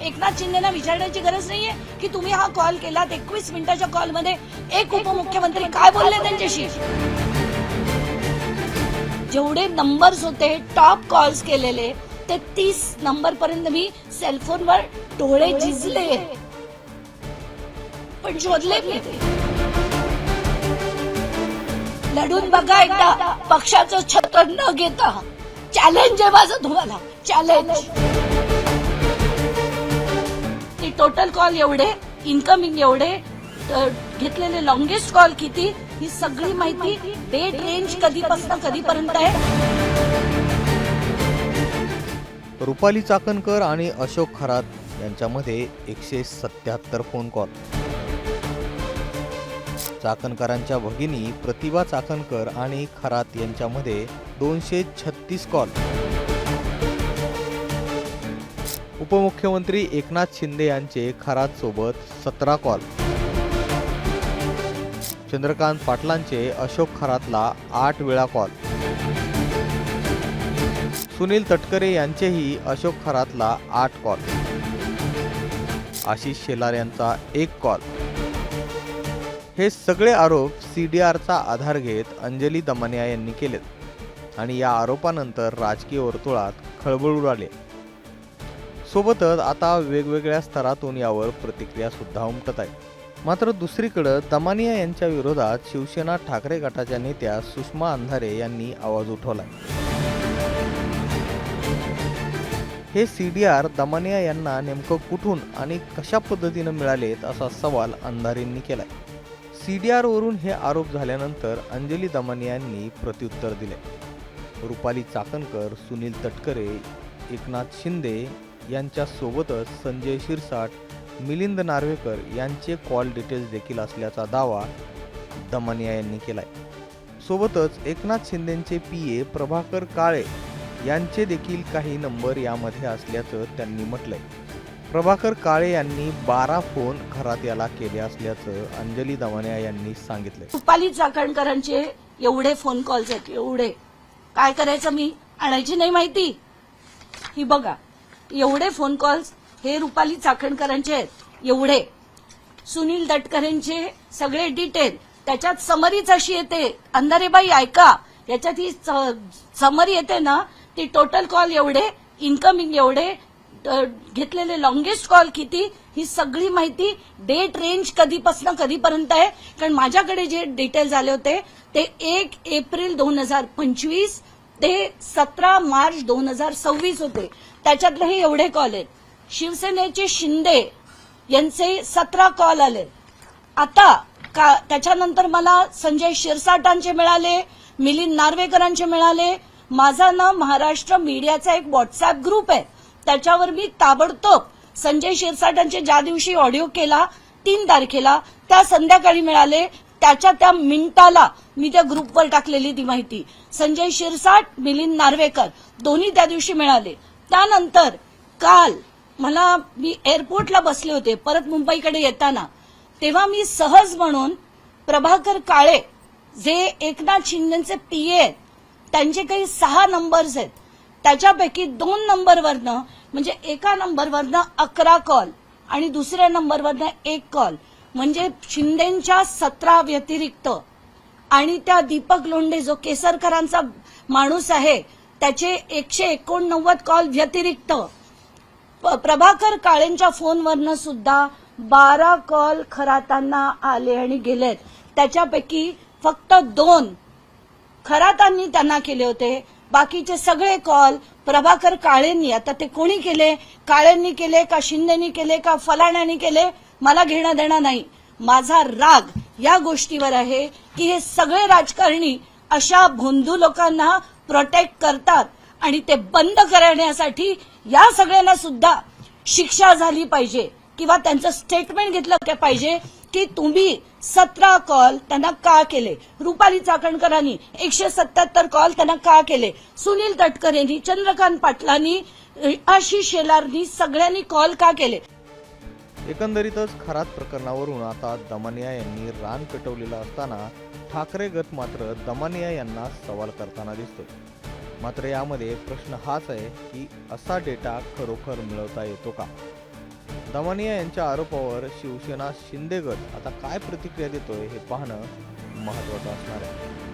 एकनाथ शिंदेना विचारण्याची गरज नाहीये की तुम्ही हा कॉल केला 21 मिनिटाच्या कॉलमध्ये एक उपमुख्यमंत्री काय बोलले त्यांच्याशी. जेवढे नंबर्स होते टॉप कॉल्स केलेले ते 30 नंबर पर्यंत मी सेलफोनवर डोळे झिजले पण शोधले मी ते. लढून बघा एकदा पक्षाचं छत्र न घेता. चॅलेंज आहे माझं तुम्हाला, चॅलेंज. ते टोटल कॉल एवढे, इनकमिंग एवढे, घेतलेले लॉंगेस्ट कॉल किती, ही सगळी माहिती डेट रेंज कधीपासून कधीपर्यंत आहे. रुपाली चाकणकर आणि अशोक खरात यांच्यामध्ये 177 फोन कॉल. चाकणकरांच्या भगिनी प्रतिभा चाकणकर आणि खरात यांच्यामध्ये 236 कॉल. उपमुख्यमंत्री एकनाथ शिंदे यांचे खरात सोबत 17 कॉल. चंद्रकांत पाटलांचे अशोक खरातला 8 वेळा कॉल. सुनील तटकरे यांचेही अशोक खरातला 8 कॉल. आशिष शेलार यांचा 1 कॉल. हे सगळे आरोप CDRचा आधार घेत अंजली दमानिया यांनी केलेत आणि या आरोपानंतर राजकीय वर्तुळात खळबळ उडाली. सोबतच आता वेगवेगळ्या स्तरातून यावर प्रतिक्रिया सुद्धा उमटत आहे. मात्र दुसरीकडे दमानिया यांच्या विरोधात शिवसेना ठाकरे गटाच्या नेत्या सुषमा अंधारे यांनी आवाज उठवलाय. हे CDR दमानिया यांना नेमकं कुठून आणि कशा पद्धतीने मिळालेत असा सवाल अंधारेंनी केलाय. CDR वरून हे आरोप झाल्यानंतर अंजली दमानिया यांनी प्रत्युत्तर दिले. रुपाली चाकणकर, सुनील तटकरे, एकनाथ शिंदे यांच्या सोबतच संजय शिरसाट, मिलिंद नार्वेकर यांचे कॉल डिटेल्स देखील असल्याचा दावा दमानिया यांनी केलाय. सोबतच एकनाथ शिंदेचे PA प्रभाकर काळे यांचे देखील काही नंबर यामध्ये असल्याचं त्यांनी म्हटलंय. प्रभाकर काळे यांनी 12 फोन खरात याला केले असल्याचं अंजली दमानिया यांनी सांगितलंय. रुपाली चाकणकरांचे एवढे फोन कॉल्स आहेत, एवढे. काय करायचं मी, आणायची नाही माहिती. ही बघा, एवढे फोन कॉल्स हे रुपाली चाकणकरांचे आहेत, एवढे. सुनील तटकरेंचे सगळे डिटेल त्याच्यात समरीच अशी येते. अंधारेबाई ऐका, याच्यात ही समरी येते ना, ती टोटल कॉल एवढे, इनकमिंग एवढे, घेतलेले लॉंगेस्ट कॉल किती, ही सगळी माहिती डेट रेंज कधीपासून कधीपर्यंत आहे. कारण माझ्याकडे जे डिटेल्स आले होते ते 1 एप्रिल 2025 ते 17 मार्च 2026 होते. त्याच्यातले हे एवढे कॉल आहेत. शिवसेनेचे शिंदे यांचे 17 कॉल आले. आता त्याच्यानंतर मला संजय शिरसाटांचे मिळाले, मिलिंद नार्वेकरांचे मिळाले. माझा ना महाराष्ट्र मीडियाचा एक व्हॉट्सअप ग्रुप आहे, त्याच्यावर मी ताबडतोब संजय शिरसाटांचे ज्या दिवशी ऑडिओ केला 3 तारखेला त्या संध्याकाळी मिळाले. त्या मिनिटाला मी त्या ग्रुपवर टाकलेली ती माहिती. संजय शिरसाट, मिलिंद नार्वेकर दोन्ही त्या दिवशी मिळाले. त्यानंतर काल मी एअरपोर्टला बसले होते परत मुंबईकडे येताना, तेव्हा मी सहज म्हणून प्रभाकर काळे जे एकनाथ शिंदेचे PA आहेत त्यांचे काही 6 नंबर्स आहेत, त्याच्यापैकी 2 नंबरवरनं, म्हणजे एका नंबरवरनं 11 कॉल आणि दुसऱ्या नंबरवरनं 1 कॉल, म्हणजे शिंदेच्या 17 व्यतिरिक्त आणि त्या दीपक लोंढे जो केसरकरांचा माणूस आहे त्याचे 189 कॉल व्यतिरिक्त प्रभाकर काळेंच्या फोनवरनं सुद्धा 12 कॉल खरातांना आले आणि गेलेत. त्याच्यापैकी फक्त 2 खरातांनी त्यांना केले होते. बाकीचे सगळे कॉल प्रभाकर काळेंनी. आता ते कोणी केले, काळेंनी केले का शिंदेनी केले का फलाण्यानी केले, मला घेणं देणं नाही. माझा राग या गोष्टीवर आहे की हे सगळे राजकारणी अशा भोंदू लोकांना प्रोटेक्ट करतात आणि ते बंद करण्यासाठी या सगळ्यांना सुद्धा शिक्षा झाली पाहिजे किंवा त्यांचं स्टेटमेंट घेतलं पाहिजे की तुम्ही 17 कॉल त्यांना का केले. रुपाली चाकणकरांनी 177 कॉल त्यांना का केले. सुनील तटकरेंनी, चंद्रकांत पाटलांनी, आशिष शेलारनी सगळ्यांनी कॉल का केले. एकंदरीतच खरात प्रकरणावरून आता दमानिया यांनी रान पेटवलेलं असताना ठाकरे गट मात्र दमानिया यांना सवाल करताना दिसतोय. मात्र यामध्ये प्रश्न हाच आहे की असा डेटा खरोखर मिळवता येतो का. दमनिया यांच्या आरोपावर शिवसेना शिंदे गट आता काय प्रतिक्रिया देतोय हे पाहणं महत्त्वाचं असणार आहे.